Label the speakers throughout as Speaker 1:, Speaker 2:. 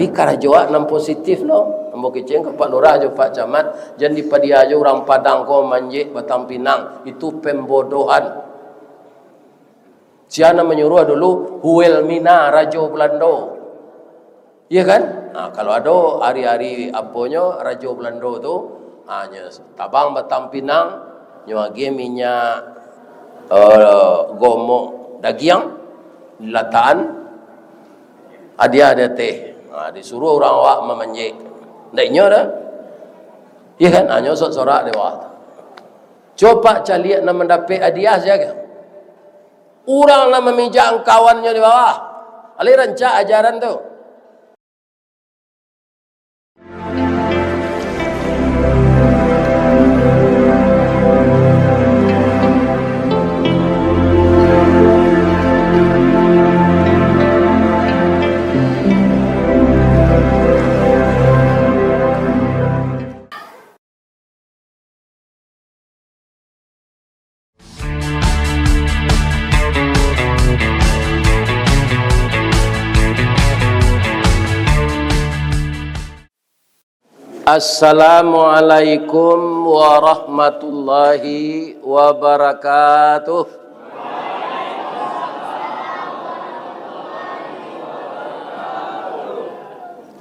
Speaker 1: Tapi karajoa nam positif no. Ambo keceng ke Pak Lurah jo Pak Camat, jangan dipadia aja orang Padang ko manjek Batang Pinang, itu pembodohan. Siana menyuruh dulu Huelmina Rajo Belando. Iya kan? Nah, kalau ada hari-hari aponya Rajo Belando tu hanya tabang Batang Pinang nyuagi minyak gomo dagiang lataan ada teh. Disuruh orang awak memanjek. Ndaknya dah. Iya kan? Hanya sorak dewa. Coba caliak nak mendapat hadiah saja. Orang nak memijak kawannya di bawah. Aliran cak ajaran tu. Assalamualaikum warahmatullahi wabarakatuh.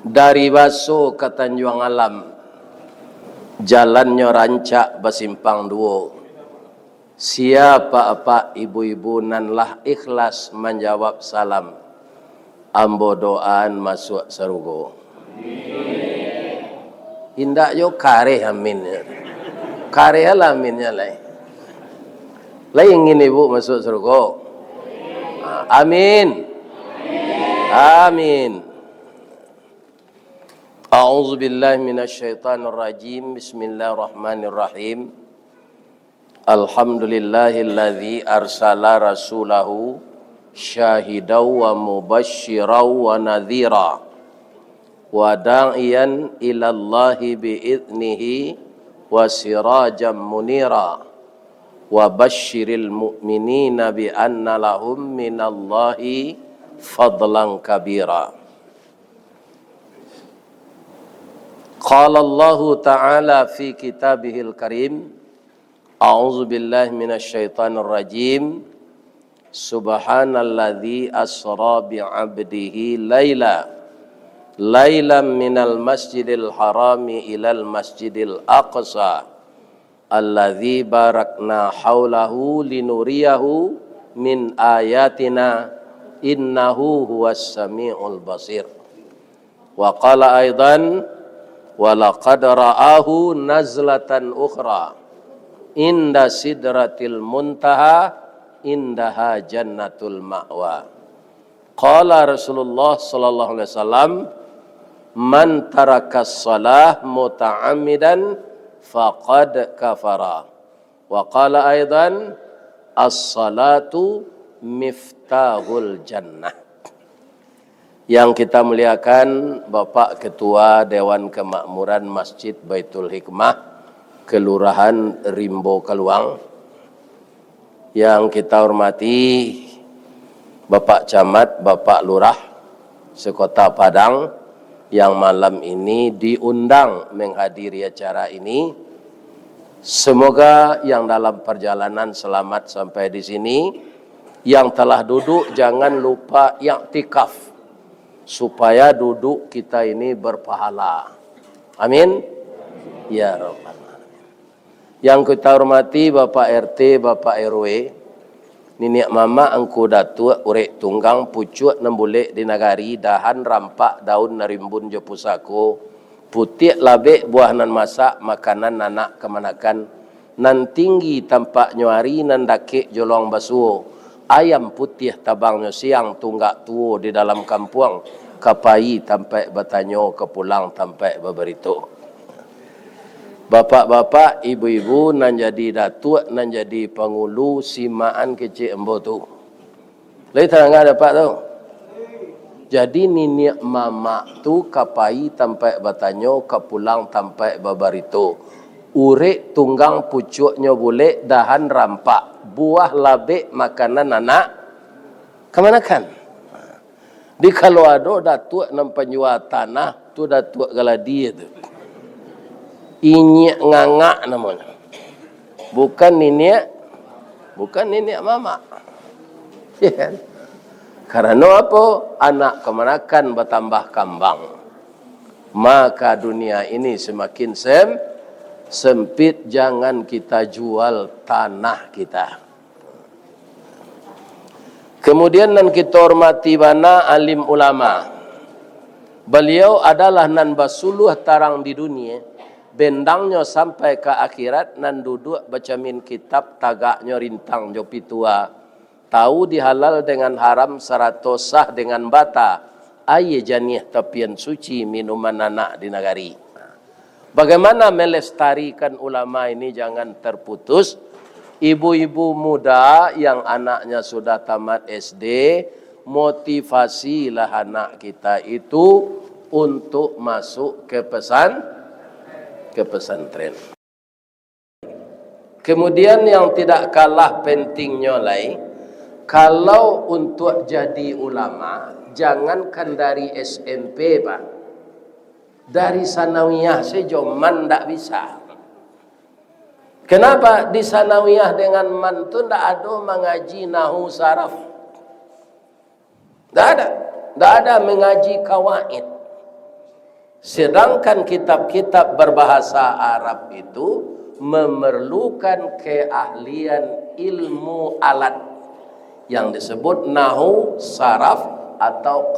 Speaker 1: Dari Baso ke Tanjung Alam, jalannya rancak bersimpang dua. Siapa apa ibu-ibu nanlah ikhlas menjawab salam. Ambo doaan masuk surga. Indak yo kare amin. Kare lah aminnya lai. Lai ingin ibu masuk surga. Amin. Amin. A'udzu billahi minasyaitonir rajim. Bismillahirrahmanirrahim. Alhamdulillahilladzi arsala rasulahu syahidaw wa mubasysyiran wa nadhira. Wa da'iyan ilallahi bi'idnihi wa sirajan munira wa basyiril mu'minina bi anna lahum minallahi fadlan kabira. Qala Allahu ta'ala fi kitabihil karim, a'udzu billahi minasyaitonir rajim. Subhanalladzi asra bi'abdihi lailam minal masjidil harami ilal masjidil aqsa alladzi barakna haulahu linuriyahu min ayatina innahu huwas samiul basir. Wa qala aidan wa laqad ra'ahu nazlatan ukhra inda sidratil muntaha indaha jannatul ma'wa. Qala Rasulullah sallallahu alaihi wasallam, man tarakas salah muta'ammidan faqad kafara. Wa qala aidan as-salatu miftahul jannah. Yang kita muliakan Bapak Ketua Dewan Kemakmuran Masjid Baitul Hikmah Kelurahan Rimbo Keluang, yang kita hormati Bapak Camat, Bapak Lurah Sekota Padang yang malam ini diundang menghadiri acara ini. Semoga yang dalam perjalanan selamat sampai di sini. Yang telah duduk jangan lupa i'tikaf supaya duduk kita ini berpahala. Amin. Ya Rabbal alamin. Yang kita hormati Bapak RT, Bapak RW, Niniak mama angku datuk urek tunggang pucuk nembulek di nagari dahan rampak daun narimbun je pusako putih labek buah nan masak makanan nanak kemanakan nan tinggi tampak nyuari nan dakik jolong basuh ayam putih tabangnya siang tunggak tuo di dalam kampung kapai tampai batanyo kepulang tampai beberito. Bapak-bapak, ibu-ibu nan jadi datuk, nan jadi pengulu simaan kecil embo tu. Lai terangga dapat tu. Jadi niniak mama tu kapai tampai batanyo kepulang tampai beberito. Urek tunggang pucuknya boleh dahan rampak buah labek makanan anak kemanakan. Di kalau ada datuk nam penjual tanah tu datuk galadi tu. Inyak ngangak namanya. Bukan nenek mama. Ya kan? Karena apa? Anak kemanakan bertambah kambang. Maka dunia ini semakin sempit, jangan kita jual tanah kita. Kemudian nan kita hormati bana alim ulama. Beliau adalah nan basuluh tarang di dunia. Bendangnya sampai ke akhirat nan duduk bacamin kitab tagaknya rintang jopi tua. Tahu dihalal dengan haram seratus sah dengan bata. Aye janih tapian suci minuman anak di nagari. Bagaimana melestarikan ulama ini jangan terputus. Ibu-ibu muda yang anaknya sudah tamat SD, motivasilah anak kita itu untuk masuk ke pesantren. Kemudian yang tidak kalah pentingnya lagi, kalau untuk jadi ulama, jangankan dari SMP, Pak. Dari sanawiyah saja man tak bisa. Kenapa di sanawiyah dengan man tu tak ada mengaji nahu saraf? Tak ada mengaji kawaid. Sedangkan kitab-kitab berbahasa Arab itu memerlukan keahlian ilmu alat yang disebut nahu, saraf atau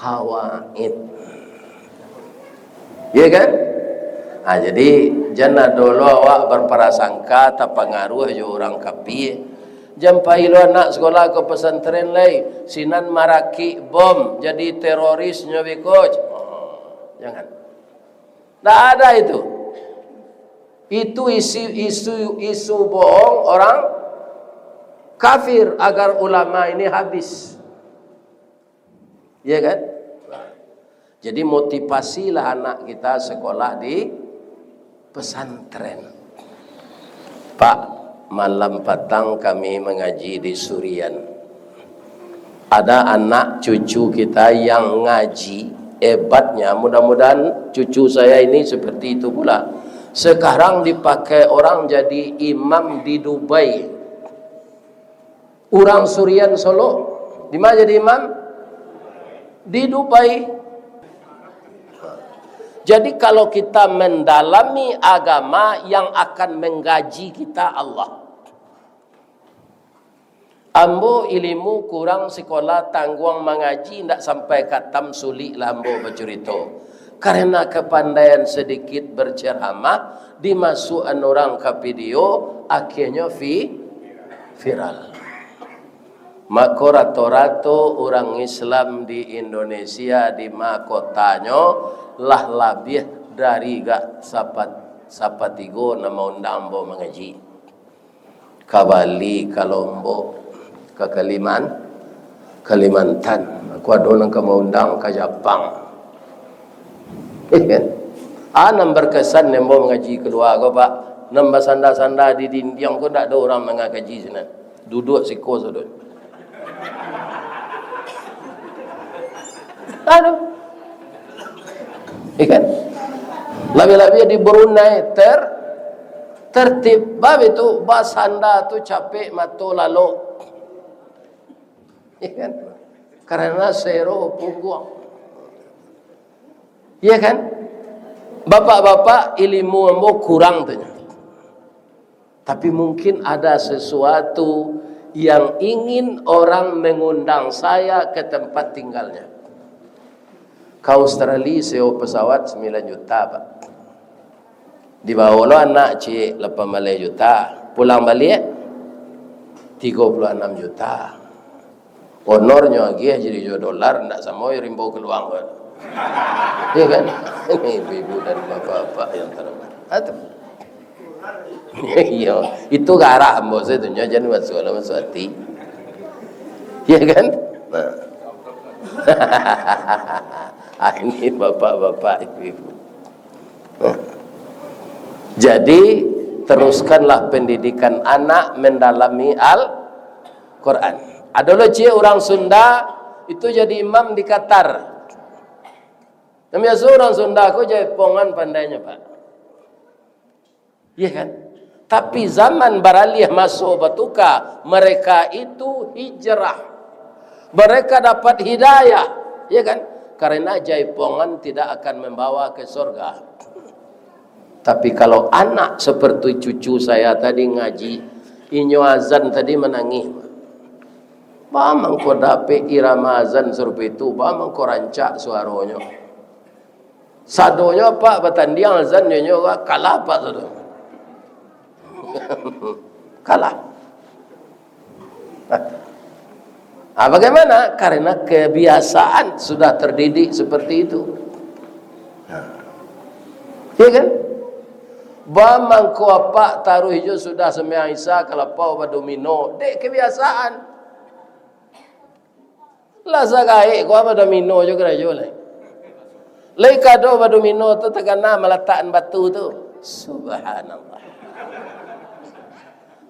Speaker 1: kawaid. Ya kan? Nah, jadi jangan dulu awak berprasangka tak pengaruh je orang kapi. Jampai lu anak sekolah ke pesantren lagi, sinan maraki bom jadi teroris nyobi coach. Jangan. Tak ada itu. Itu isu bohong orang kafir agar ulama ini habis. Ya kan? Jadi motivasilah anak kita sekolah di pesantren. Pak, malam petang kami mengaji di Surian. Ada anak cucu kita yang ngaji, hebatnya. Mudah-mudahan cucu saya ini seperti itu pula. Sekarang dipakai orang jadi imam di Dubai. Orang Surian Solo, di mana jadi imam? Di Dubai. Jadi kalau kita mendalami agama yang akan menggaji kita Allah. Ambo ilmu kurang sekolah tangguang mengaji ndak sampai katam sulit lah ambo bercerita. Karena kepandaian sedikit berceramah dimasukkan orang ke video akhirnya viral. Maka rata-rata orang Islam di Indonesia di mahkotanya lah lebih dari gak sapat tigo nama undang ambo mengaji. Ke Bali, ke Lombok, ke Kalimantan. Aku ada orang ke undang ke Jepang. Anam berkesan nembo mengaji keluar ko Pak. Nambah sanda-sanda di dinding ko tak ada orang mengaji sana. Duduk siko sudut. Aduh. Ikan. Lebih-lebih di Brunei tertib. Bab itu basanda tu capek matu lalu. Ikan. Karena sero pungguang. Iya kan? Bapak-bapak ilmu ambo kurang tanya. Tapi mungkin ada sesuatu yang ingin orang mengundang saya ke tempat tinggalnya. Ke Australia sewa pesawat 9 juta Pak. Dibawa lo anak cik 8 juta. Pulang balik 36 juta. Honornya lagi jadi $2 ndak sama rimbo keluang kan. Ya kan? Ini ibu dan bapak-bapak yang terhormat. Iya, itu ke arah ambo saya tunjuk jangan masuk hati. Ya kan? Nah. Ini bapak-bapak ibu-ibu. Jadi teruskanlah pendidikan anak mendalami Al-Quran. Ada loh orang Sunda itu jadi imam di Qatar. Namanya seorang Sunda, aku Jaipongan pandainya Pak. Iya kan? Tapi zaman beralih masuk Batuka, mereka itu hijrah. Mereka dapat hidayah. Iya kan? Karena Jaipongan tidak akan membawa ke surga. Tapi kalau anak seperti cucu saya tadi ngaji, inyo azan tadi menangis. Bamang ko dapet irama azan serupa itu, bamang ko rancak suaranya. Sadonya Pak bertanding azan nyo kalah Pak sado. Kalah. Bagaimana? Karena kebiasaan sudah terdidik seperti itu. Iya kan? Bamang ko apa taruh hijau sudah semai Isa kelapau badomino. Dek kebiasaan. Lah sagai ko apa domino juga rajolai. Lai kado badomino tu tegana meletakkan batu tu. Subhanallah.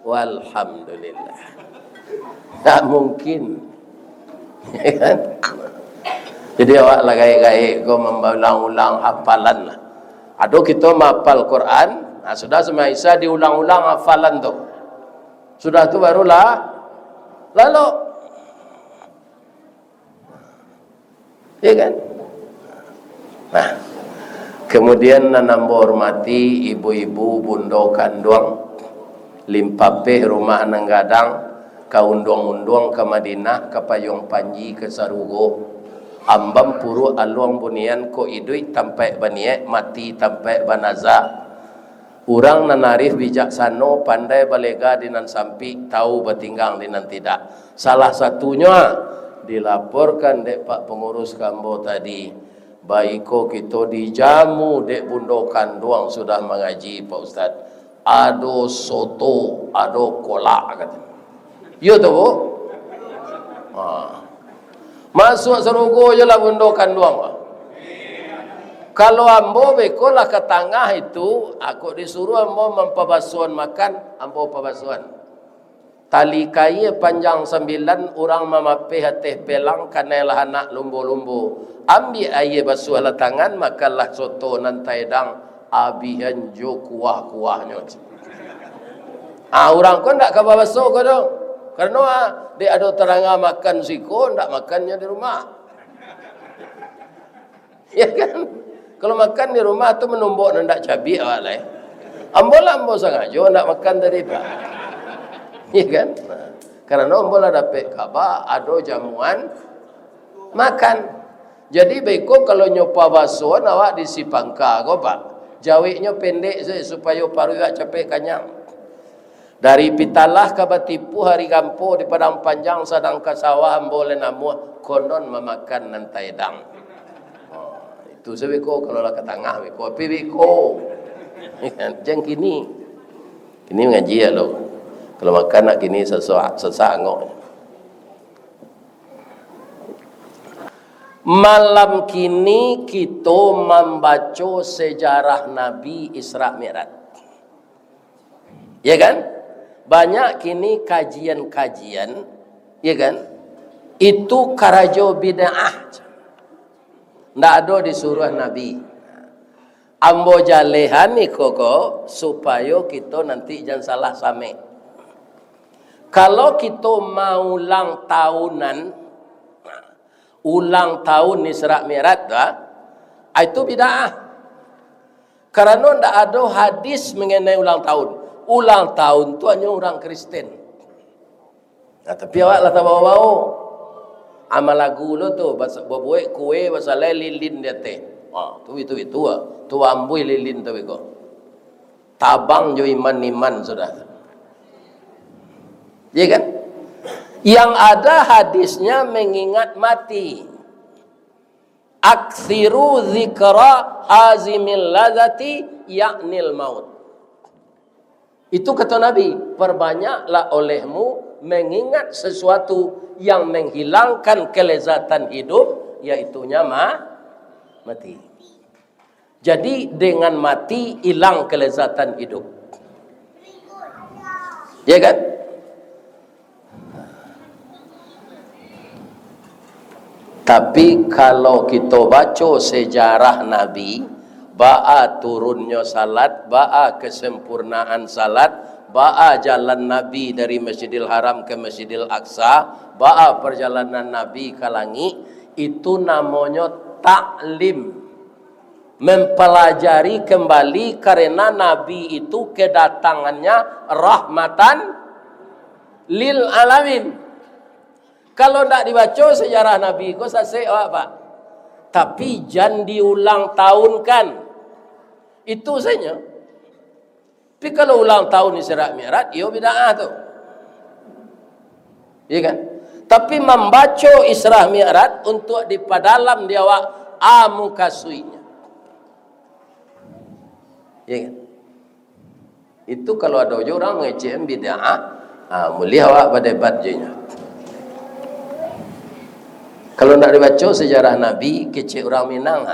Speaker 1: Walhamdulillah. Tak mungkin. Jadi awak lah gaya-gaya kau membalang-ulang hafalan lah. Aduh kita menghafal Quran, sudah sama Isa diulang-ulang hafalan tu. Sudah tu barulah lalu. Ya kan? Nah, kemudian nanambo hormati ibu-ibu bundo kandung limpape rumah nanggadang kaundong-undong ke Madinah ke Payung Panji ke Sarugo ambam puru aluang bunian ko idui tampai baniek mati tampai banaza urang nanarif bijaksano pandai balega dinan sampi tahu batinggang dinan tidak. Salah satunya dilaporkan dek Pak pengurus Kambo tadi, baiko kita dijamu dek bundokan doang sudah mengaji Pak Ustaz. Ado soto, ado kolak kata. Yo tu Bu. Masuk Serugo je lah bundokan doang. Kalau ambo beko lah ke tengah itu, aku disuruh ambo mempabasuan makan, ambo pabasuan. Tali kayu panjang 9, orang memape hati pelang kanelah anak lumbu-lumbu. Ambil air basuh lah tangan, makanlah soto nantai dang, abihan jo kuah-kuahnya. Orang kau tak kabar basuh kau dong. Karena dia ada terangah makan siko, tak makannya di rumah. Ya kan? Kalau makan di rumah tu menumbuk nandak cabai awak lah. Ambo sangat jo nak makan dari Pak. Ya kan? Nah, karena ambo dapat kabar ada jamuan makan. Jadi baikku kalau nyopa basuhan awak di sipangka kau Pak. Jawiknya pendek saja supaya paru awak capek kanyang. Dari Pitalah ke Batipu hari kampo di Padang Panjang sedang ke sawah boleh namu konon memakan nantai dang. Itu sebeko kalau lah ke tengah beko api beko. Jangan kini ngaji ya lo. Kalau makan nak kini sesangok. Malam kini kita membaca sejarah Nabi Isra Mi'raj. Ya kan? Banyak kini kajian-kajian, ya kan? Itu karajo bid'ah. Ndak ada disuruh Nabi. Ambo jalehan ni koko supaya kita nanti jangan salah same. Kalau kita mau ulang tahun Isra Mi'raj itu bid'ah. Karena ndak ada hadis mengenai ulang tahun. Ulang tahun tu hanya orang Kristen. Nah, tapi awak lah tak bawa-bawa. Amal lagu lo tu buat kue pasal lilin dia teh. Tu tu ambui lilin tu beko. Tabang jo iman sudah. Ya kan? Yang ada hadisnya mengingat mati. Aksiru zikra hazimil lazati yaknil maut. Itu kata Nabi, perbanyaklah olehmu mengingat sesuatu yang menghilangkan kelezatan hidup, yaitunya mati. Jadi dengan mati hilang kelezatan hidup. Ya kan? Tapi kalau kita baca sejarah Nabi, ba'a turunnya salat, ba'a kesempurnaan salat, ba'a jalan Nabi dari Masjidil Haram ke Masjidil Aqsa, ba'a perjalanan Nabi ke langit, itu namanya taklim. Mempelajari kembali karena Nabi itu kedatangannya rahmatan lil alamin. Kalau tidak dibaca sejarah Nabi, kau selesai apa? Tapi jangan diulang tahunkan. Itu saja. Tapi kalau ulang tahun Isra Mi'raj, ia bid'ah tu. Iya kan? Tapi membaca Isra Mi'raj untuk dipadalam dia awak amukasuinya. Iya kan? Itu kalau ada orang mengecek bid'ah, mulia awak berdebat je nya. Kalau nak dibaca sejarah Nabi, kecil orang Minang,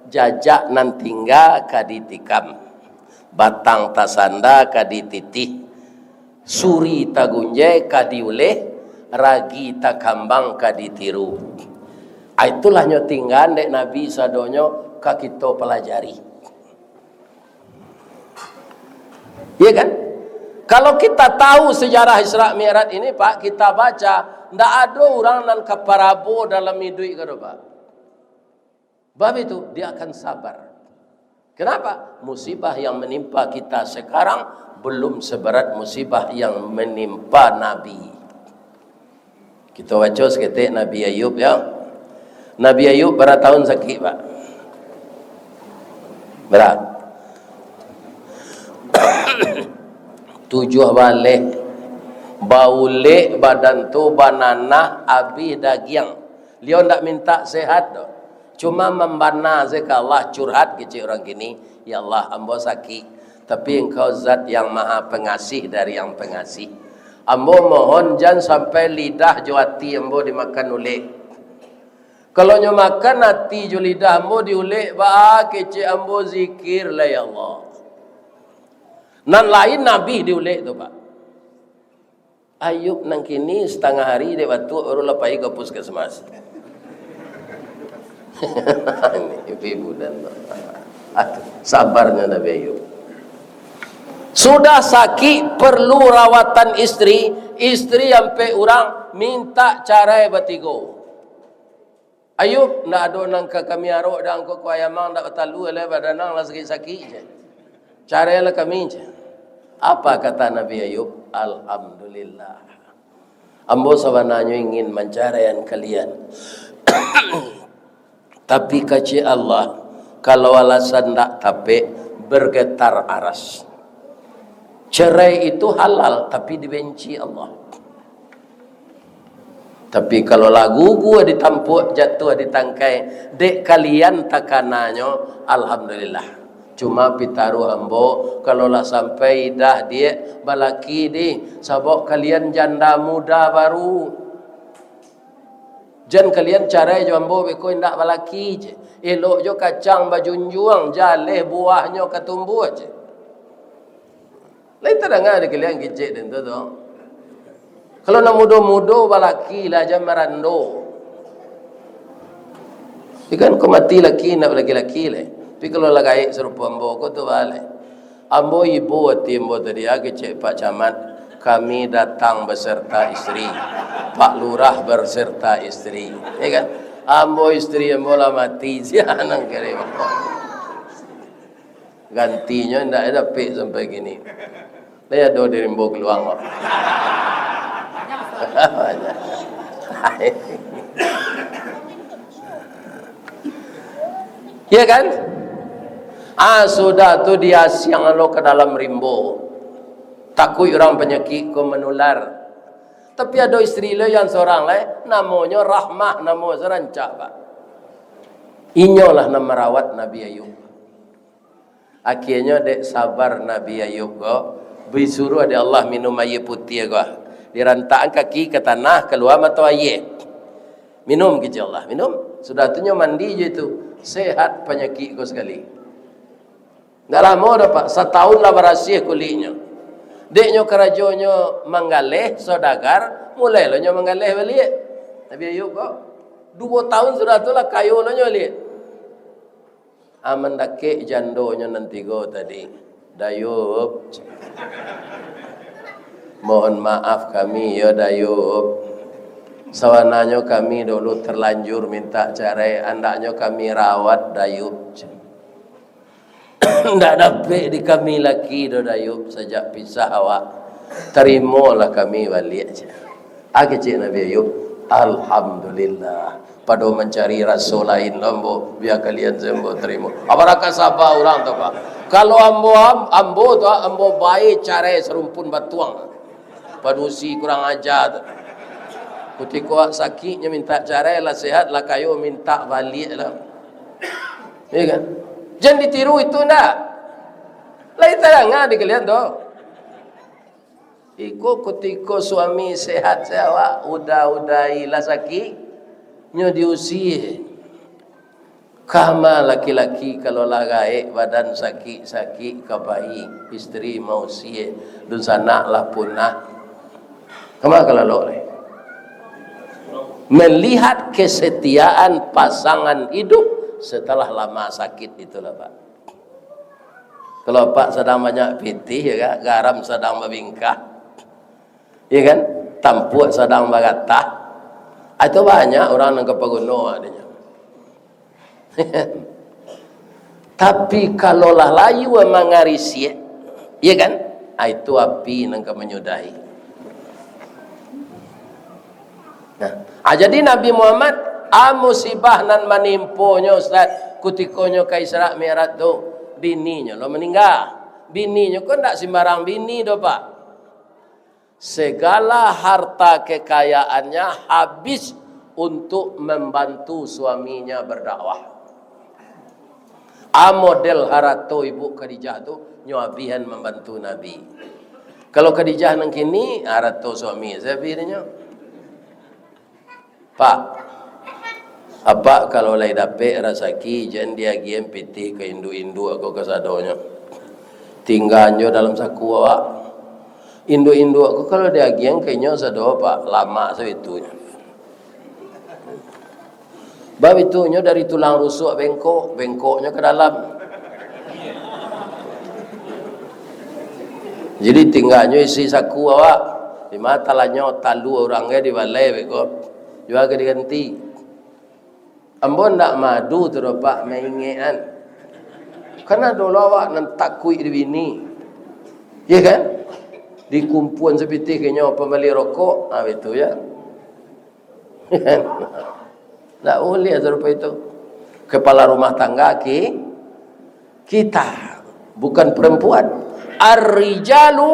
Speaker 1: jajak nan tinggal kaditikam, batang tasanda kadititih, suri tagunjai kadiuleh, ragi takambang kaditiru. Itulah nyo tinggal dek Nabi sadonyo ka kita pelajari. Iya kan? Kalau kita tahu sejarah Isra Mi'raj ini, Pak, kita baca, ndak ada orang nan kaparabo dalam hidup kado, Pak. Sebab itu dia akan sabar. Kenapa? Musibah yang menimpa kita sekarang belum seberat musibah yang menimpa Nabi. Kita baca seketik Nabi Ayub ya. Nabi Ayub berapa tahun sakit, Pak? Berat. 7 balik. Baulek badan tu banana habis daging. Dia ndak minta sehat doh. Cuma membana zika Allah curhat kecil orang gini, ya Allah ambo sakit, tapi engkau zat yang maha pengasih dari yang pengasih. Ambo mohon jangan sampai lidah juati ambo dimakan ulek. Kalau nyo makan hati jo lidah ambo diulek, ba kecil ambo zikir lah ya Allah. Nan lain Nabi diulek tu, Pak. Ayub nang kini setengah hari dia batu baru lepai ke puskesmas. Ini ibu dan sabarnya Nabi Ayub. Sudah sakit perlu rawatan istri, istri sampai orang minta carai batigo. Ayub nak ada nang ke kami arok dan ko ayamang dak batalu le badanang lah sakit-sakit je. Carai lah kami je. Apa kata Nabi Ayub? Alhamdulillah. Ambo sebenarnya ingin mencarian kalian. Tapi kaci Allah, kalau alasan tak tapi bergetar aras. Cerai itu halal, tapi dibenci Allah. Tapi kalau lagu gua ditampuk, jatuh ditangkai, dek kalian takananyo, alhamdulillah. Cuma pitaru ambo kalau lah sampai dah dia balaki di sabok kalian janda muda baru. Jan kalian carai jo ambo beko ndak balaki je. Elok jo kacang bajunjuang jaleh buahnya ketumbuh je. Lain terdengar de kalian gejek den tu. Kalau nak mudo-mudo balaki lah jam merando. Ikan ko mati laki nak laki-laki le. Tapi kalau lagai serupa ambo ko tu balik. Ambo ibu hati ambo tadi cek Pak Camat, kami datang beserta istri. Pak Lurah berserta istri. Ya kan? Ambo istri ambo lah mati sianang kere. Gantinya ndak ada pek sampai gini. Dia ada di rimbo keluang. Ya kan? Sudah tu dia siang lo ke dalam rimbo. Takut orang penyakit ko menular. Tapi ada istri lo yang seorang lah, namanya Rahmah, nama serancak, Pak. Inyolah nama rawat Nabi Ayub. Akhirnya dek sabar Nabi Ayub ko. Disuruh ada Allah minum air putih ko. Dirantakkan kaki ke tanah keluar mata air. Minum ke Allah, minum. Sudah tu mandi je tu. Sehat penyakit ko sekali. Dah lama dah, Pak. Setahun lah berasih kulitnya. Deknya kerajonyo manggaleh sodagar, mulai lo nyo manggaleh balik. Nabi Ayub kok 2 tahun sudah tu lah kayu lo nyoli. Aman dake jandonya nanti go tadi. Dayub. Mohon maaf kami ya Dayub. Sawananya kami dulu terlanjur minta cerai, andaknya kami rawat Dayub. Ndak dapat di kami laki do Dayub sejak pisah awak. Terimalah kami balik aja. Cik Nabi Ayub, alhamdulillah. Pada mencari rasul lain lambo, biar kalian sembuh terima. Apakah sabar orang tu pak? Kalau ambo tu ambo baik cerai serumpun batuang. Padusi kurang ajar. Ketika sakitnya minta cerai lah, sehat lah kayu minta balik lah. Ya kan? Jangan ditiru itu ndak. Lain terang di kalian tu. Iko ketika suami sehat sewa udah lah sakit nyo diusi. Kama laki-laki kalau lagai badan sakit kabai isteri mau sie dun sana lah punah. Kama kalau lore. Melihat kesetiaan pasangan hidup setelah lama sakit itulah Pak. Kalau Pak sedang banyak pitih ya kan, garam sedang membingkah, ya kan, tampuk sedang bagatah, itu banyak orang yang kepaguno adanya. Tapi kalau lah layu mengarisi, ya kan, itu api yang menyudahi. Nah, jadi Nabi Muhammad musibah nan menimpunya Ustaz kutikonyo ka Isra Mi'raj tu bininya lo meninggal. Bininya kok ndak sembarang bini do Pak. Segala harta kekayaannya habis untuk membantu suaminya berdakwah. Model harato Ibu Khadijah tu nyabihan membantu Nabi. Kalau Khadijah nang kini harato suami saya pilihnya Pak, apa kalau lay dapet rasaki jangan dia giem piti ke indu-indu aku kesadonya. Tinggalnya dalam saku awak. Indu-indu aku kalau dia giem kayaknya sado Pak, lama sebitunya. Bab itunya dari tulang rusuk bengkoknya ke dalam. Jadi tinggalnya isi saku awak. Di mata lanyo talu orangnya di balai bengkok. Juga diganti. Ambo ndak madu tu Pak maingean. Karena dulu awak nan takui di bini. Ya kan? Di kumpulan seperti kayaknya pembeli rokok, itu ya. Ndak boleh serupa itu. Kepala rumah tangga kita bukan perempuan. Ar-rijalu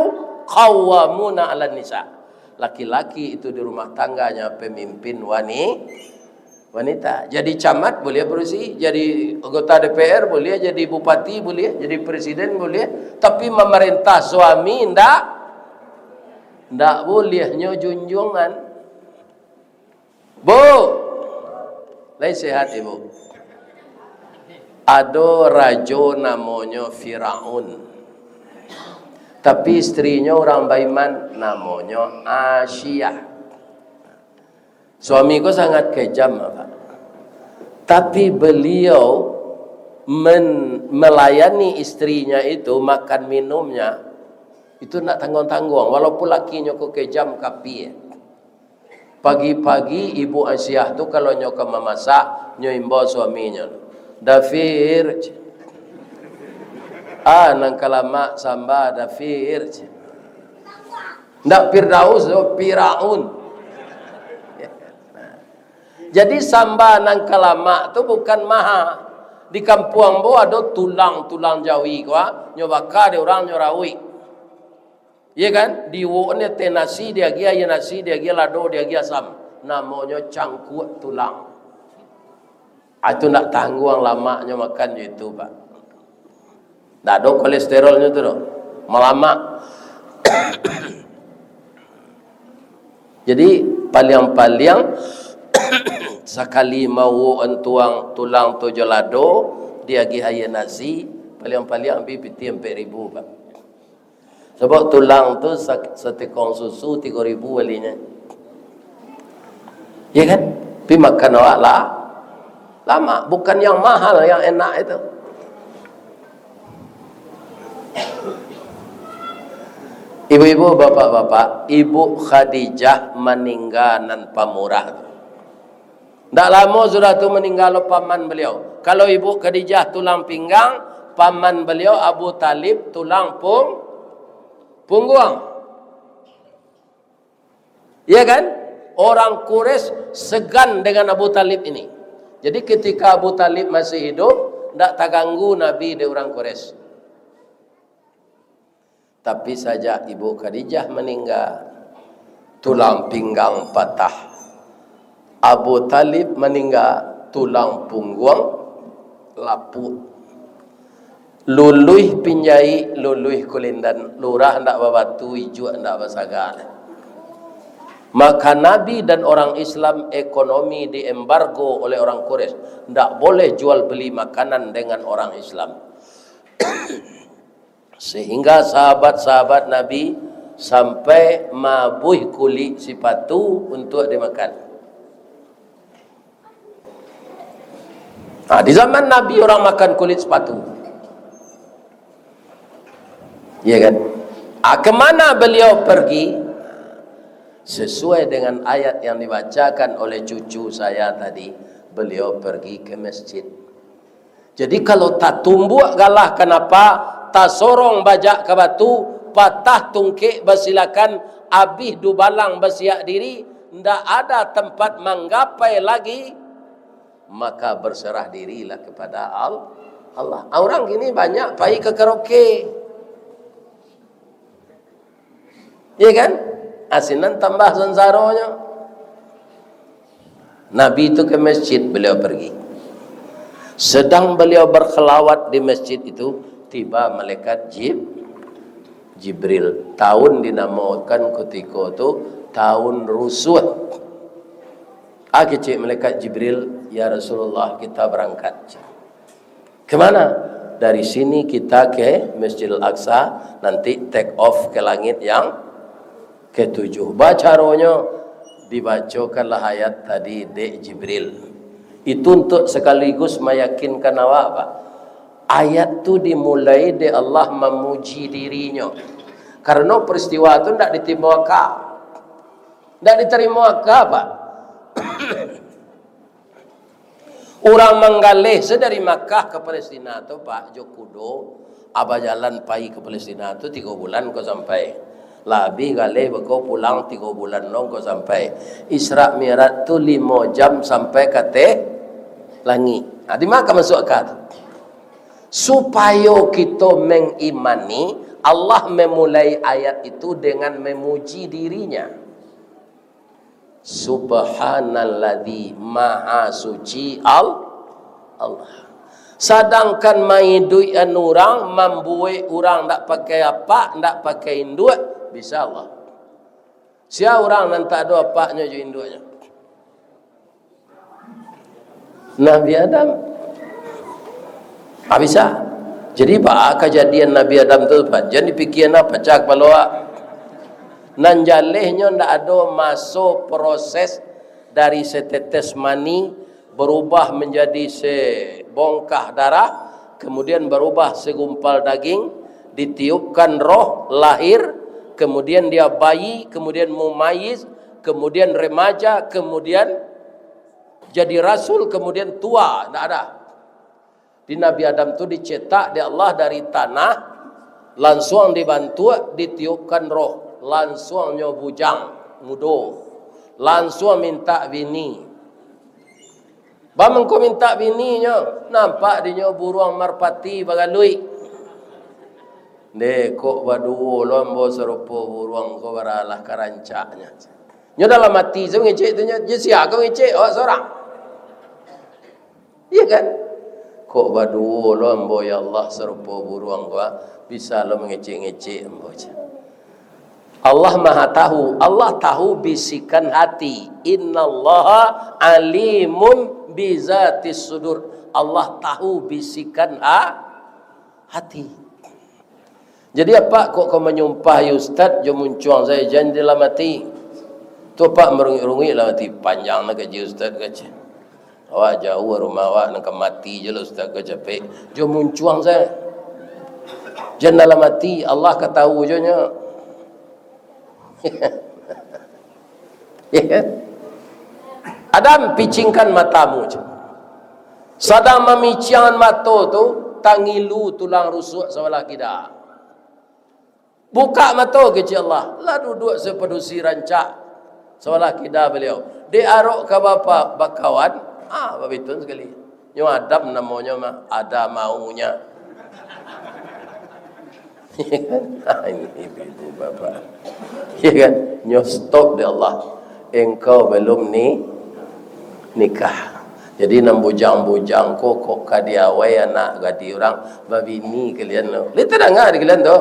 Speaker 1: qawwamuna 'alan nisa. Laki-laki itu di rumah tangganya pemimpin wanita. Jadi camat boleh berusi, jadi anggota DPR boleh, jadi bupati boleh, jadi presiden boleh, tapi memerintah suami ndak boleh nyo junjungan. Bu, lagi sehat Ibu. Ada raja namanya Firaun. Tapi istrinya orang beriman namanya Asyiyah. Suamiku sangat kejam Pak. Tapi beliau melayani istrinya itu makan minumnya itu nak tanggung-tanggung walaupun lakinya kok kejam kapi. Pagi-pagi ibu Asyiyah tu kalau nyoka memasak nyoimbo suaminya. Dafir nang kalama samba dafir. Ndak Firdaus do Firaun. Jadi samba nang kalama tu bukan maha. Di kampung bo ada tulang jawi kwa nyobaka de orang nyorawi. Iya kan? Di wone te nasi dia gia ya nasi dia gia lado dia gia sam. Namanya cangkuk tulang. Itu nak tangguang lamanya makan itu Pak. Tak ada kolesterolnya tu doh. Melama. Jadi paling-paling sekali mau entuang tulang tu jelado dia gi haya nasi paling-paling ambil piti 4,000 Pak. Sebab tulang tu setekong susu 3,000 walinya. Ya kan? Tapi makan awak lah lama, bukan yang mahal, yang enak itu. Ibu-ibu, bapak-bapak, Ibu Khadijah meninggal nan pamurah. Tak lama sudah tu meninggal paman beliau. Kalau Ibu Khadijah tulang pinggang, paman beliau Abu Talib tulang punggung. Ya kan? Orang Quraisy segan dengan Abu Talib ini. Jadi ketika Abu Talib masih hidup, tak terganggu Nabi di orang Quraisy. Tapi saja Ibu Khadijah meninggal, tulang pinggang patah. Abu Talib meninggal, tulang punggung laput. Luluih pinjai, luluih kulindan, lurah ndak babatu, hijau ndak basagal. Maka Nabi dan orang Islam ekonomi diembargo oleh orang Quraisy, ndak boleh jual beli makanan dengan orang Islam. Sehingga sahabat-sahabat Nabi sampai mabuih kulit sepatu untuk dimakan. Di zaman Nabi orang makan kulit sepatu. Ya kan? Kemana beliau pergi? Sesuai dengan ayat yang dibacakan oleh cucu saya tadi, beliau pergi ke masjid. Jadi kalau tak tumbuk galah kenapa? Tak sorong bajak ke batu, patah tungkik bersilakan, habis dubalang bersiak diri, ndak ada tempat menggapai lagi, maka berserah dirilah kepada Allah. Orang gini banyak pergi ke karaoke. Ya kan? Asinan tambah sensaronya. Nabi itu ke masjid, beliau pergi. Sedang beliau berkhelawat di masjid itu, tiba malaikat Jibril. Tahun dinamakan ketika itu tahun rusuh. Kecik malaikat Jibril, ya Rasulullah, kita berangkat. Kemana? Dari sini kita ke Masjidil Aqsa, nanti take off ke langit yang ke-7. Bacaronya dibacakanlah ayat tadi de Jibril. Itu untuk sekaligus meyakinkan awak, Pak. Ayat tu dimulai de Allah memuji dirinya. Karena peristiwa itu tidak diterima akal. Tidak diterima akal, Pak. Orang menggalih sedari Makkah ke Palestina tu Pak Jokudo, abah jalan pai ke Palestina tu 3 bulan kau sampai. Lebih galih kau pulang 3 bulan long kau sampai. Isra Mi'raj tu 5 jam sampai ke langit. Di mana masuk akal? Supaya kita mengimani, Allah memulai ayat itu dengan memuji dirinya. Subhanalladzi maha suci Allah. Sedangkan mai duit orang membuat orang tak pakai apa, tak pakai induk, bisa Allah. Siapa orang yang tak ada apanya je induknya? Nabi Adam. Bisa. Jadi pak kejadian Nabi Adam tu pak, jangan dipikirin apa cak balua. Nan jalehnya ndak ada masuk proses dari setetes mani berubah menjadi sebongkah darah, kemudian berubah segumpal daging, ditiupkan roh, lahir, kemudian dia bayi, kemudian mumayyiz, kemudian remaja, kemudian jadi rasul, kemudian tua. Ndak ada. Di Nabi Adam itu dicetak di Allah dari tanah, langsung dibantu, ditiupkan roh, langsung bujang mudo, langsung minta bini. Bamang kau minta bininya, nampak dia buruang marpati bagalui. Kok badu lombo serupa buruang kau baralah karancaknya. Nyo dalam mati saya ngecek tu nya, je sia kau ngecek awak seorang. Iya kan? Kok badu lombo ya Allah serupa buruang kau bisa lo mengecek-ngecek ambo je. Allah Maha tahu. Allah tahu bisikan hati. Innallaha alimun bizatis sudur. Allah tahu bisikan hati. Jadi apa kok kau menyumpah ya Ustaz, jo muncuang saya janji dalam hati. Tu pak merungik-rungik lah mati panjang nak kerja ustaz kerja. Awak jauh rumah awak nak mati je lah ustaz kerja capek. Jom muncuang saya. Jangan dalam mati Allah ketahu je nya. Ya kan? Adam picingkan matamu je. Sadang memicingkan mata tu tangilu tulang rusuk sebelah kida. Buka mata kecil Allah. Lah duduk sepedusi rancak sebelah kida beliau. Diarok ke bapa bakawan. Babitun sekali. Nyo Adam namanya mah ada maunya. Ini ibu bapa. Ya kan? Nyo stop dia Allah. Engkau belum nikah. Jadi nam bujang-bujang kok kadiawai anak gadi orang babini kalian lo. Lihat dengar kalian tu.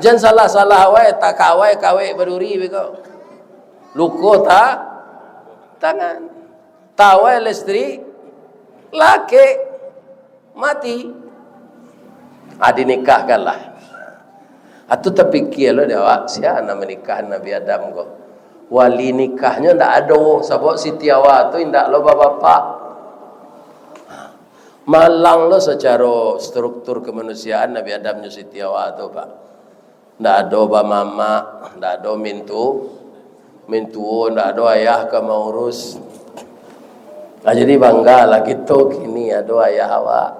Speaker 1: Jangan salah-salah awai tak kawai berduri bego. Luko tak tangan. Tawai listrik laki mati. Dinikahkanlah. Atu terfikir lo dia awak sia nak menikah Nabi Adam ko. Wali nikahnya ndak ada sebab Siti Hawa tu ndak lo bapak. Malang lo secara struktur kemanusiaan Nabi Adam nya Siti Hawa tu pak. Ndak ada ba mama, ndak ada mintu, ndak ada ayah ke mau urus. Jadi bangga lah gitu kini ada ayah awak.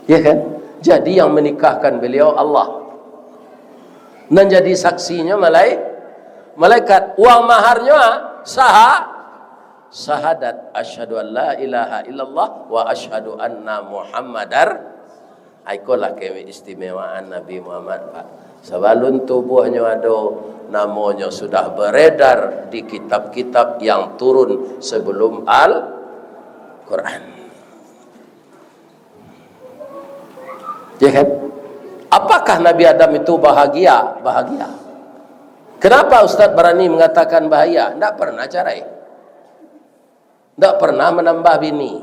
Speaker 1: Ya kan? Jadi yang menikahkan beliau Allah. Dan jadi saksinya malaikat. Uang maharnya syahadat asyhadu an la ilaha illallah wa asyhadu anna muhammadar. Ikolah keistimewaan Nabi Muhammad Pak. Sebelum tubuhnya ada namanya sudah beredar di kitab-kitab yang turun sebelum Al-Quran. Ya kan? Apakah Nabi Adam itu bahagia? Bahagia. Kenapa Ustaz berani mengatakan bahaya? Tidak pernah carai. Tidak pernah menambah bini.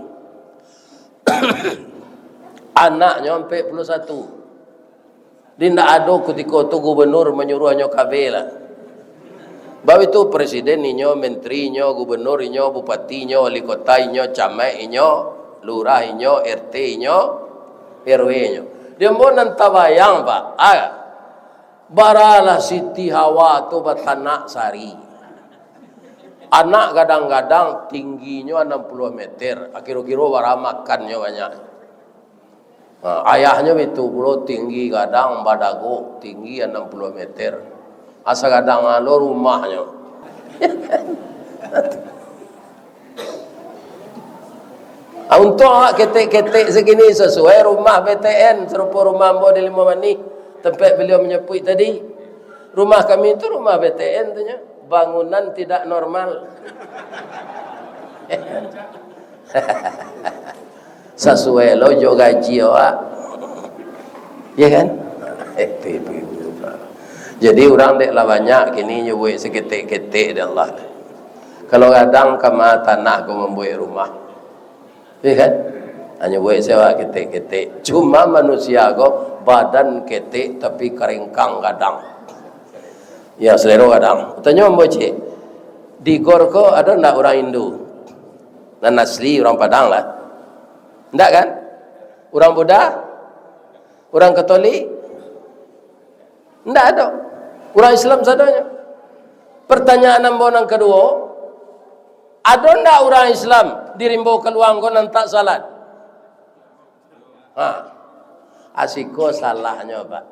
Speaker 1: Anaknya 41. Dia tidak ada ketika itu gubernur menyuruhnya kabel. Bahawa itu presidennya, menterinya, gubernurnya, bupatinya, wali kotanya, camatnya, lurahnya, RT-nya, RW-nya. Dia mau nantabayang Pak. Baralah Siti Hawa tu batanak sari. Anak kadang-kadang tingginya 60 meter. Kira-kira barang makannya banyak. Ayahnya itu pula tinggi kadang badago tinggi 60 meter. Asa kadang alo rumahnya. Untuk ketek-ketek segini sesuai rumah BTN serupa rumah Mbok di Lima Mani tempat beliau menyebut tadi. Rumah kami itu rumah BTN tu nya, bangunan tidak normal. Sesuai lojo gaji awak. Ya kan? Jadi orang dek lah banyak kini nyebut seketek-ketek dia Allah. Kalau kadang kama tanah kau membuat rumah. Ya kan? Hanya buat sewa ketek-ketek. Cuma manusia kau badan ketek tapi keringkang kadang. Ya selera kadang. Tanya Mbok Cik, di Gor kau ada ndak orang Hindu? Dan asli orang Padang lah. Ndak kan? Orang Buddha? Orang Katolik? Ndak ada. Orang Islam sadanya. Pertanyaan yang kedua, ada ndak orang Islam di Rimbo Keluang konan tak salat? Asiko salahnya Pak.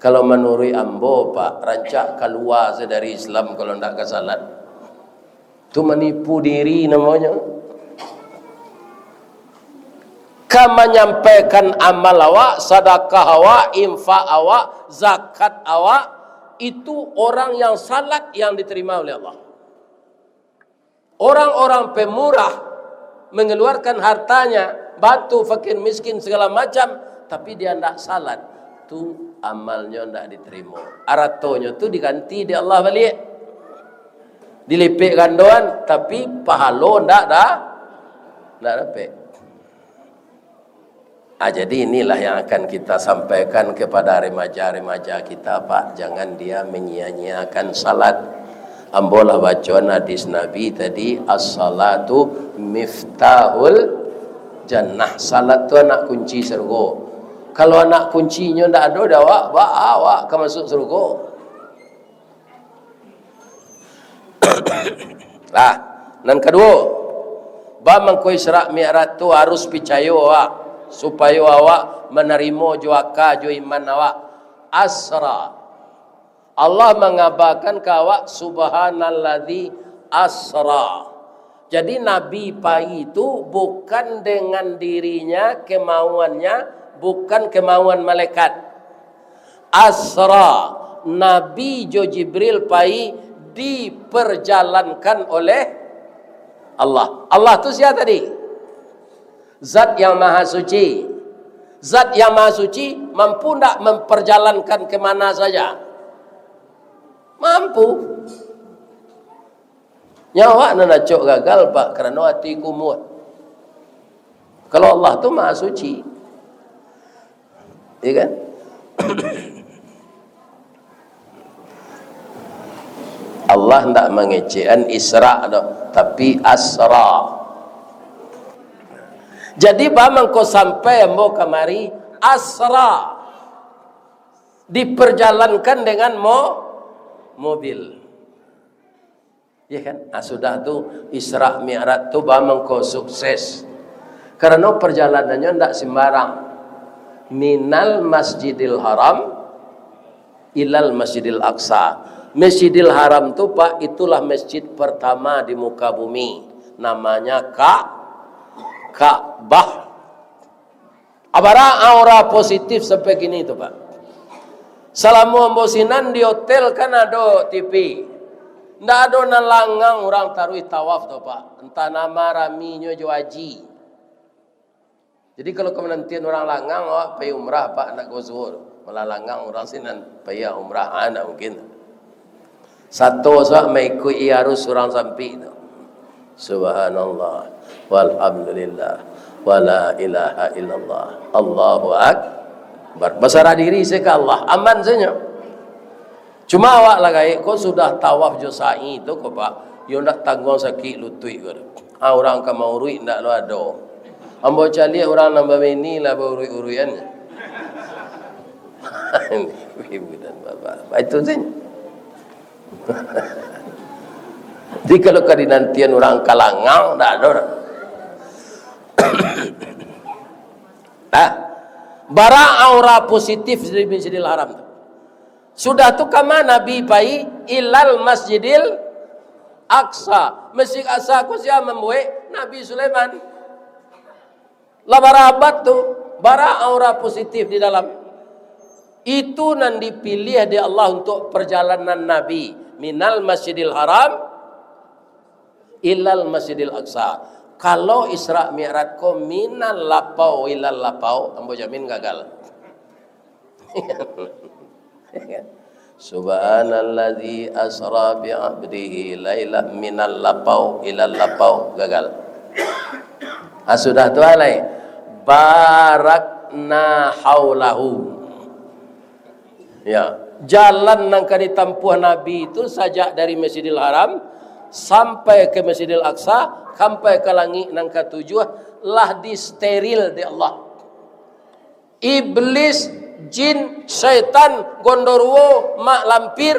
Speaker 1: Kalau menurut ambo Pak, rancak keluar dari Islam kalau ndak ke salat. Itu menipu diri namanya. Menyampaikan amal awak, sedekah awak, infak awak, zakat awak, itu orang yang salat yang diterima oleh Allah. Orang-orang pemurah mengeluarkan hartanya, bantu fakir miskin segala macam, tapi dia tidak salat, itu amalnya tidak diterima. Aratonya itu diganti di Allah balik, dilipik gandoan, tapi pahala tidak dapat. Jadi inilah yang akan kita sampaikan kepada remaja-remaja kita, Pak. Jangan dia menyia-nyiakan salat. Ambolah bacaan hadis Nabi tadi, as-salatu miftahul jannah. Salat tu anak kunci surga. Kalau anak kuncinya ndak ada, awak akan masuk surga. Lah, dan kedua, mengko Isra Mi'raj tu harus percaya awak supaya awak menerima juaka jo iman awak. Asra, Allah mengabarkan ke awak subhanalladzi asra. Jadi Nabi pagi itu bukan dengan dirinya, kemauannya, bukan kemauan malaikat. Asra, Nabi jo Jibril pagi diperjalankan oleh Allah. Allah tu siapa tadi? Zat yang maha suci. Zat yang maha suci mampu tak memperjalankan kemana saja? Mampu. Nyawa nak cok gagal, Pak, kerana hati kumut. Kalau Allah tu maha suci, ya kan? Allah tidak mengecekan Isra tapi Asra. Jadi bamang kau sampai ambo kamari Asra, diperjalankan dengan mobil. Ya kan? Sudah tu Isra Mi'raj tu bamang kau sukses. Karena perjalanannya tidak sembarang. Minal Masjidil Haram ilal Masjidil Aqsa. Masjidil Haram tu, Pak, itulah masjid pertama di muka bumi. Namanya Ka'bah. Abara aura positif sampai gini tu, Pak. Selama ambosinan di hotel kan ada TV. Ndak ada nalangang orang taruh tawaf tu, Pak. Entah nama raminya jo haji. Jadi kalau kemenantian orang langang, awak pergi umrah, Pak, nak ke zuhur. Malah langang orang sinan pergi umrah, nak mungkin. Satu sahaja mengikuti arus orang sampai itu. Subhanallah, walhamdulillah, wala ilaha illallah, Allahu akbar. Besar diri saya ke Allah, aman saja. Cuma awak lagi, kau sudah tawaf jo sa'i itu, kau Pak, you nak tanggung sakit lutut kau. Orang akan mau urui ndak lo ada. Ambo cali orang nambah ini lah urui-uruiannya. Ibu dan bapak, itu saja. Jadi kalau kedinantian orang kalangang tak ada orang. Bara aura positif dari Masjidil Haram. Sudah tu kama Nabi pai ilal Masjidil Aqsa. Masjid Aqsa ku siapa membuat Nabi Sulaiman. Lah barabat tu bara aura positif di dalam. Itu nan dipilih di Allah untuk perjalanan Nabi minal Masjidil Haram ilal Masjidil Aqsa. Kalau Isra Mi'raj ko minal lapau ilal lapau, ambo jamin gagal. Subhanalladzi asra bi 'abdihi lailan minal lapau ilal lapau, gagal. Sudah tu alai barakna haulahu. Ya, jalan yang akan ditempuh Nabi itu sajak dari Masjidil Haram sampai ke Masjidil Aqsa, sampai ke langit yang ketujuh lah disteril di Allah. Iblis, jin, syaitan, gondorwo, mak lampir,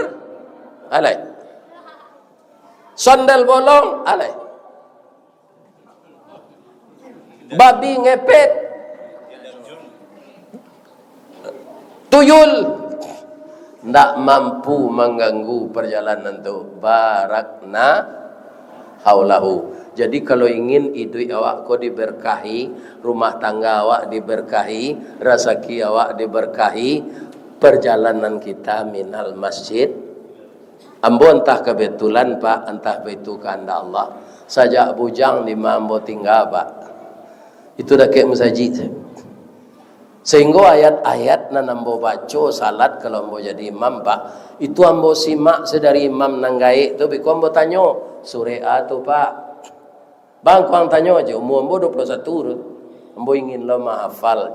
Speaker 1: alai. Sondel bolong, alai. Babi ngepet, tuyul, tidak mampu mengganggu perjalanan itu. Barakna haulahu. Jadi kalau ingin hidup awak kau diberkahi, rumah tangga awak diberkahi, rezeki awak diberkahi, perjalanan kita minal masjid. Ambo entah kebetulan, Pak, entah itu kehendak Allah. Sajak bujang lima ambo tinggal, Pak. Itu dah kayak masjid. Sehingga ayat-ayat nan ambo baca salat kalau ambo jadi imam, Pak, itu ambo simak sedari imam nanggai tu biko ambo tanya surah A tu, Pak. Bang kau tanya aja umur ambo 21 tu. ambo ingin lo mahafal.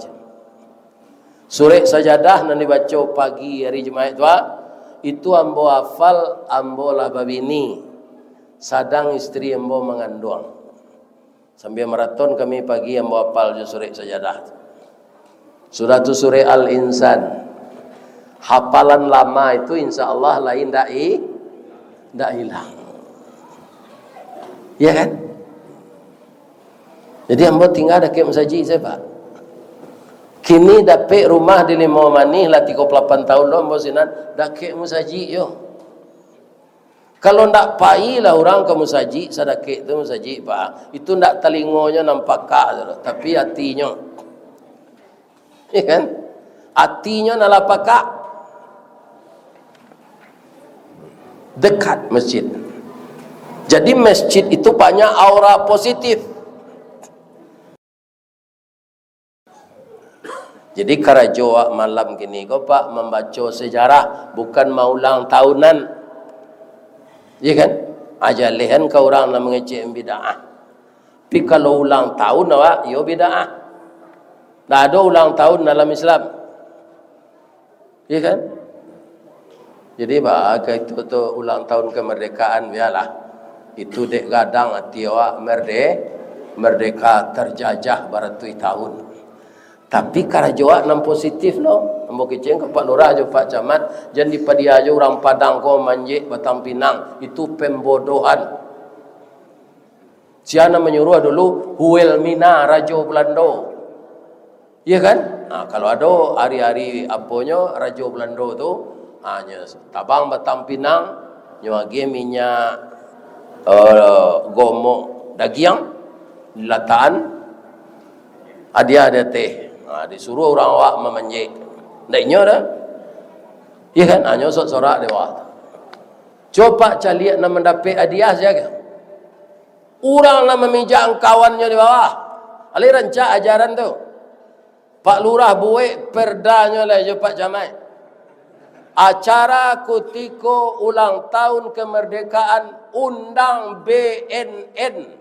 Speaker 1: Surah Sajadah nan dibaca pagi hari Jumaat itu ambo hafal, ambo lah babini. Sadang istri ambo mengandung. Sambil maraton kami pagi ambo hafal surah Sajadah. Surah Al-Insan. Hafalan lama itu insya Allah lain tak hilang. Ya kan? Jadi ambo tinggal dekat masaji saya Pak. Kini dapat rumah di Limau Manih lah 38 tahun lo ambo sinan dekat masaji yo. Kalau ndak pai lah orang ke masaji sadakek tu masaji Pak. Itu ndak telingonya nampak tapi hatinya. Ya kan? Hatinya nalapaka dekat masjid. Jadi masjid itu banyak aura positif. Jadi karajo malam gini kau Pak membaca sejarah bukan mau ulang tahunan. Ya kan? Ajalihan kau orang nak mengecek bid'ah. Tapi kalau ulang tahun awak yo bid'ah. Dah ada ulang tahun dalam Islam. Ya kan? Jadi Pak itu tu ulang tahun kemerdekaan biarlah. Itu dek gadang hati awak merdeka terjajah beratui tahun. Tapi karajoak nam positif no. Ambo keceng ke Pak Lurah jo Pak Camat, jangan dipadia aja orang Padang ko manjek Batang Pinang, itu pembodohan. Siana menyuruh dulu Huelmina Rajo Belando. Iya kan? Nah, kalau ada hari-hari aponyo Rajo Belando tu hanya tabang Batang Pinang nyuagi minyak gomo dagiang lataan adia ada teh. Disuruh orang awak memanjek. Naiknya dah. Ya kan? Hanya sorak dewa. Coba caliak nak mendapat hadiah saja. Orang nak memijak kawannya di bawah. Ali rancak ajaran tu. Pak Lurah buat perdanya lah je Pak Jamai. Acara kutiko ulang tahun kemerdekaan undang BNN.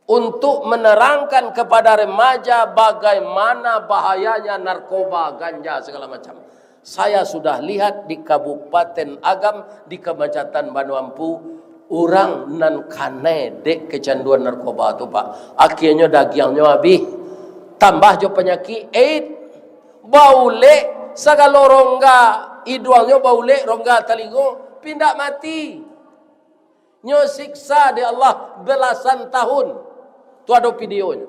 Speaker 1: Untuk menerangkan kepada remaja bagaimana bahayanya narkoba, ganja, segala macam. Saya sudah lihat di Kabupaten Agam, di Kecamatan Banuampu, orang nan kane dek kecanduan narkoba tu Pak. Akhirnya dagingnya habis. Tambah jo penyakit AIDS, bau lek, segala rongga, hidungnya bau lek, rongga telinga, pindah mati. Nyo siksa di Allah belasan tahun. Tu ada videonya.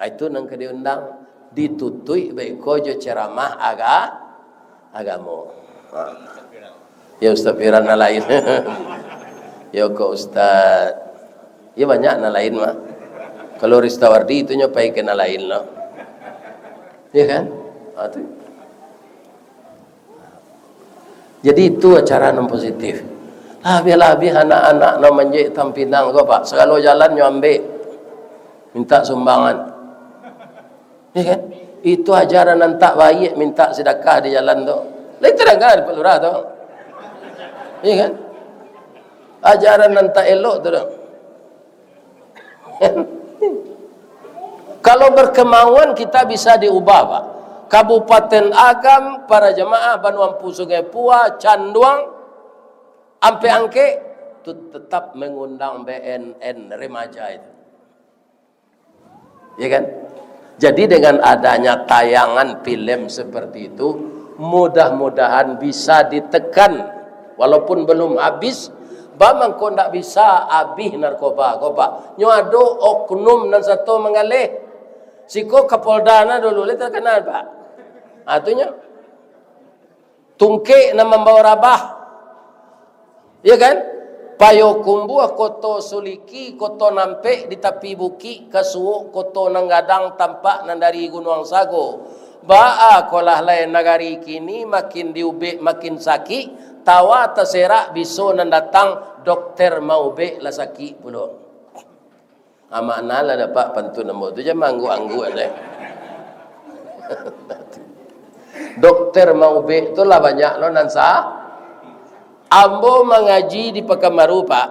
Speaker 1: Itu nang ke diundang ditutui baik kojo ceramah agama. Ya Ustaz Firan na lain. Ya ko Ustaz. Ya banyak na lain mah. Kalau Ristawardi itu nyopai kena lain lah. Ya kan? Tu. Jadi itu acara non positif. Habis anak-anak nak manjek Tampinang kau Pak. Segala jalan nyo ambil. Minta sumbangan. Ya kan? Itu ajaran nantak baik minta sedekah di jalan tu. Lain terangkan Pak Lurah tu. Ya kan? Ajaran nantak elok tu dah. Kalau berkemauan kita bisa diubah Pak. Kabupaten Agam, para jemaah Banuampu Sungai Pua, Canduang, ampe angke itu tetap mengundang BNN remaja itu. Ya kan? Jadi dengan adanya tayangan film seperti itu, mudah-mudahan bisa ditekan walaupun belum habis. Bamang kau ndak bisa habis narkoba, kau Pak. Nyo ado oknum nan satu mengalih. Siko Kapolda na dulu le terkenal Pak. Atunya tungke na membawa rabah. Ya kan? Payo kumbu koto suliki, koto nampe di tepi buki, kasuo koto nanggadang tampak nandari Gunung Sago. Baa kolah lain nagari kini makin diubek makin sakit, tawa terserak biso nandatang dokter mau be lah sakit pula. Amakna lah dapat pantun namo tu je manggu-anggu ada. Dokter mau be tu lah banyak lo nansa. Ambo mengaji di Pekanbaru Pak.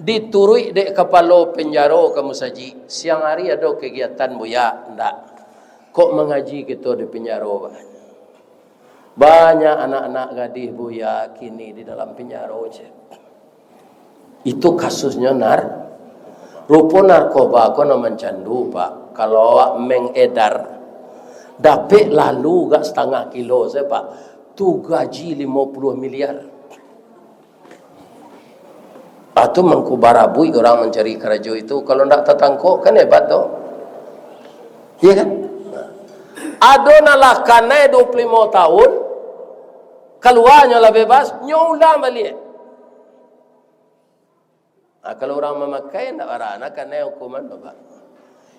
Speaker 1: diturui dek kepala penjara kamu saji. Siang hari ada kegiatan buya, ndak. Kok mengaji kita di penjara banyak. Banyak anak-anak gadis buya kini di dalam penjara je. Itu kasusnya rupa narkoba kau nama candu pak. Kalau awak mengedar, dapat lalu gak setengah kilo saya pak. Tu gaji 50 miliar. Atau mengkubarabui orang mencari kerajo itu. Kalau ndak tertangkap kan hebat tu. Iya kan? Ada nalah kanai 25 tahun. Keluarnya lah bebas. Nyulang balik. Nah, kalau orang memakai ndak warana kanai hukuman bapak.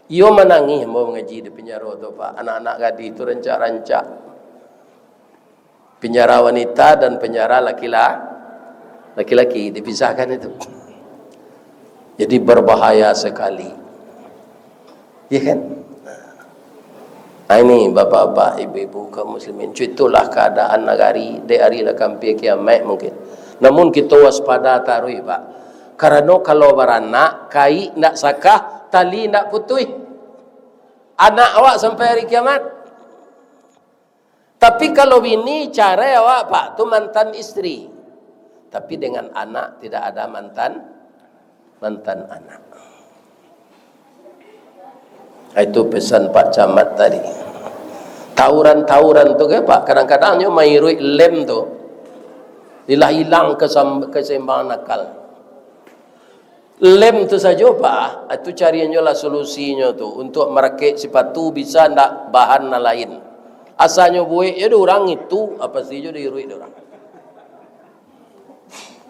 Speaker 1: Ia menangis mau mengaji di penjara tu pak. Anak-anak gadis itu rancak-rancak. Penjara wanita dan penjara laki-laki dipisahkan itu. Jadi berbahaya sekali. Ya kan? Nah, ini bapak-bapak, ibu-ibu kaum muslimin, itulah keadaan negari di hari lakampi kiamat mungkin. Namun kita waspada taruh pak. Karena kalau beranak kai nak sakah, tali nak putih. Anak awak sampai hari kiamat. Tapi kalau bini cara awak pak tu mantan istri. Tapi dengan anak tidak ada mantan anak. Itu pesan Pak Camat tadi. Tawuran tu ke Pak, kadang-kadangnya mairui lem tu. Hilang keseimbangan akal. Lem tu saja Pak, itu cariannya lah solusinya tu untuk merakit sepatu bisa ndak bahan lain. Asalnya buik ya orang itu apa sih je dirui orang.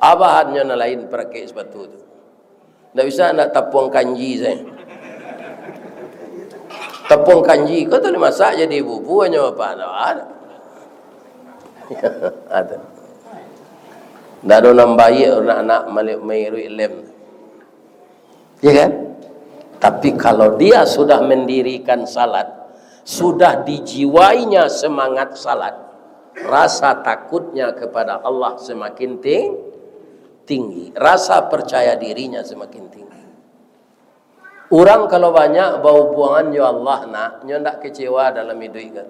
Speaker 1: Abahannya lain pakai sepatu tu. Tak bisa nak tepung kanji saya. Tepung kanji kau tu dimasak jadi bubur hanya apa ada. Ada. Dah ada orang bayi anak-anak merui lem. Ya kan? Tapi kalau dia sudah mendirikan salat, sudah dijiwainya semangat salat, rasa takutnya kepada Allah semakin tinggi, rasa percaya dirinya semakin tinggi. Orang kalau banyak bau buangan ya Allah nak, ndak kecewa dalam hidup kan.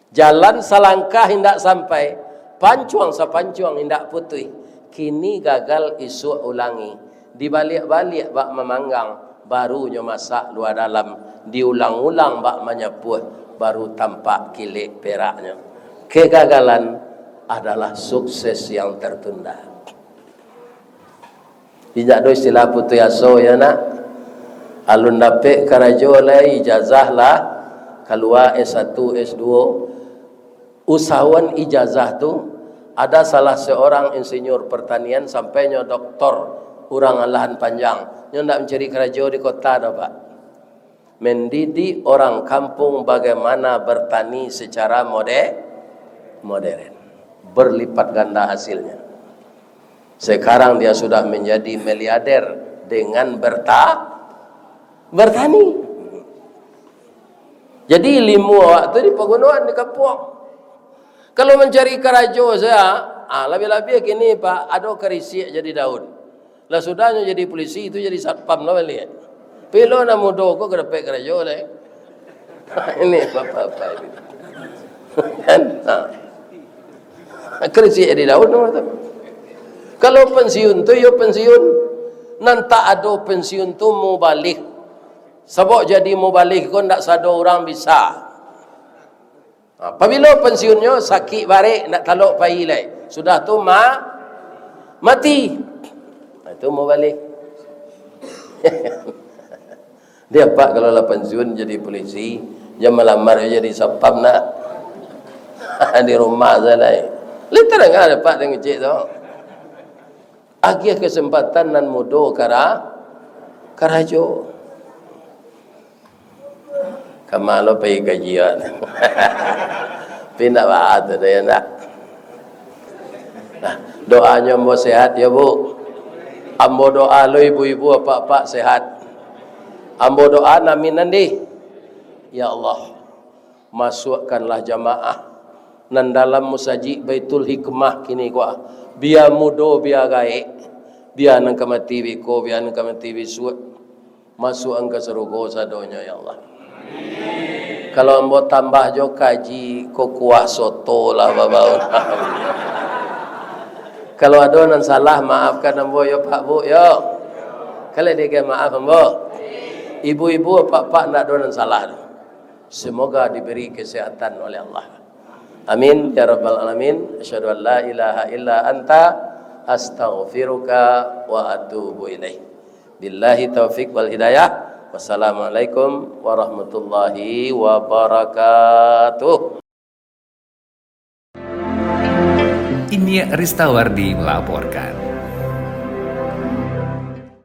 Speaker 1: Jalan selangkah hendak sampai, pancuang sepancuang hendak putih. Kini gagal isu ulangi, dibalik-balik bak memanggang, barunya masak luar dalam, diulang-ulang bak menyepuh, baru tampak kilik peraknya. Kegagalan adalah sukses yang tertunda. Tidak ada istilah putu yaso ya nak. Alun dapet karajo lah ijazah lah keluar S1 S2. Usahawan ijazah tu ada salah seorang insinyur pertanian sampainya doktor orang lahan panjang. Dia nak mencari karajo di kota dah pak. Mendidik orang kampung bagaimana bertani secara modern. Berlipat ganda hasilnya. Sekarang dia sudah menjadi miliarder dengan bertani. Jadi ilmu awak tu di pegunungan di kampung. Kalau mencari karajo saya, lebih-lebih kini pak ada kerisik jadi daun. Lah sudahnya jadi polisi itu jadi satpam lah balik. Pelo na mudo ko kerapek karajo lah. Ini apa-apa ini. Kan? Kerisik jadi daun tu. Kalau pensiun tu, yo pensiun. Nanti ada pensiun tu mau balik. Sebab jadi mau balik kau nak sado orang bisa. Apabila pensiunnya sakit balik nak taluk pai lai. Sudah tu mati. Itu mau balik. Dia pak kalau lah pensiun jadi polisi, dia melamar jadi satpam nak di rumah saya. Lihat ada pak dengan cik tu. Agia kesempatan nan mudo karajo. Kamalo pergi kajian. Pindah bahat ada ya nak. Nah, doanya mau sehat ya bu. Ambo doa lo ibu-ibu apa-apa sehat. Ambo doa namin nanti. Ya Allah, masukkanlah jamaah nan dalam musajid Baitul Hikmah kini gua. Biar mudo biar gaik. biar nang mati biko, biar nang mati bisuat, masuk angka surga sadonya ya Allah. Kalau ambo tambah jo kaji ko kuah soto lah babau. Kalau ada yang salah maafkan ambo yo Pak Bu yo. Kalau dia maaf ambo. Ibu-ibu pak-pak nak ada yang salah. Semoga diberi kesehatan oleh Allah. Amin ya rabbal alamin. Asyhadu an la ilaha illa anta astaghfiruka wa atubu ilaih. Billahi taufik wal hidayah. Wassalamualaikum warahmatullahi wabarakatuh.
Speaker 2: Ini Ristawardi melaporkan.